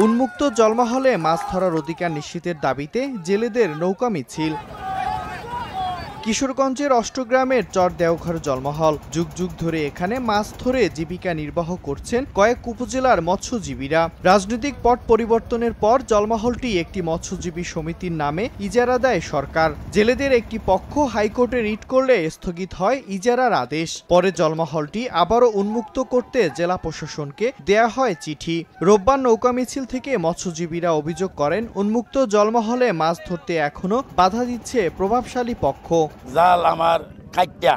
উন্মুক্ত জলমহলে মাছ ধরার অধিকার নিশ্চিতের দাবিতে জেলেদের নৌকা মিছিল। কিশোরগঞ্জের অষ্টগ্রামের চর দেওঘর জলমহল। যুগ যুগ ধরে এখানে মাছ ধরে জীবিকা নির্বাহ করছেন কয়েক উপজেলার মৎস্যজীবীরা। রাজনৈতিক পট পরিবর্তনের পর জলমহলটি একটি মৎস্যজীবী সমিতির নামে ইজারা দেয় সরকার। জেলেদের একটি পক্ষ হাইকোর্টে রিট করলে স্থগিত হয় ইজারার আদেশ। পরে জলমহলটি আবারও উন্মুক্ত করতে জেলা প্রশাসনকে দেয়া হয় চিঠি। রোববার নৌকা মিছিল থেকে মৎস্যজীবীরা অভিযোগ করেন, উন্মুক্ত জলমহলে মাছ ধরতে এখনো বাধা দিচ্ছে প্রভাবশালী পক্ষ। জাল আমার খাইটা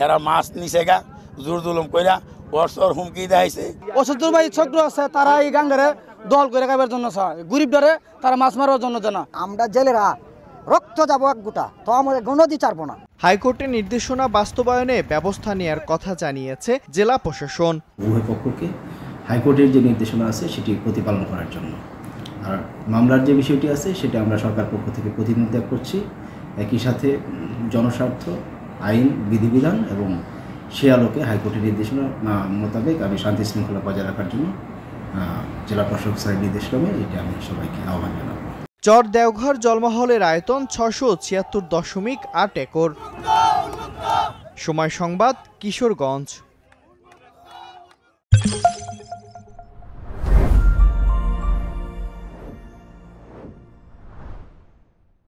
এরা মাছ নিছে গা জোর জুলুম কইরা বর্ষর হুমকি দেখাইছে। অসুর ভাই ছোট আছে তারা এই গাঙ্গারে দল করে খাবার জন্য গরিব ধরে তারা মাছ মারার জন্য জানা। আমরা জেলেরা রক্ত যাবো এক গোটা, তো আমাদের গণদি চারবো না। হাইকোর্টের নির্দেশনা বাস্তবায়নে ব্যবস্থা নেয়ার কথা জানিয়েছে জেলা প্রশাসন। উভয় পক্ষকে হাইকোর্টের যে নির্দেশনা আছে সেটি প্রতিপালন করার জন্য, আর মামলার যে বিষয়টি আছে সেটা আমরা সরকার পক্ষ থেকে প্রতিনিধিত্ব করছি। একই সাথে জনস্বার্থ, আইন, বিধিবিধান এবং সে আলোকে হাইকোর্টের নির্দেশনা মোতাবেক আমি শান্তি শৃঙ্খলা বজায় রাখার জন্য জেলা প্রশাসক স্যারের নির্দেশক্রমে এটা আমি সবাইকে আহ্বান জানাবো। চর দেওঘর জলমহলের আয়তন 676.8 একর। সময় সংবাদ, কিশোরগঞ্জ।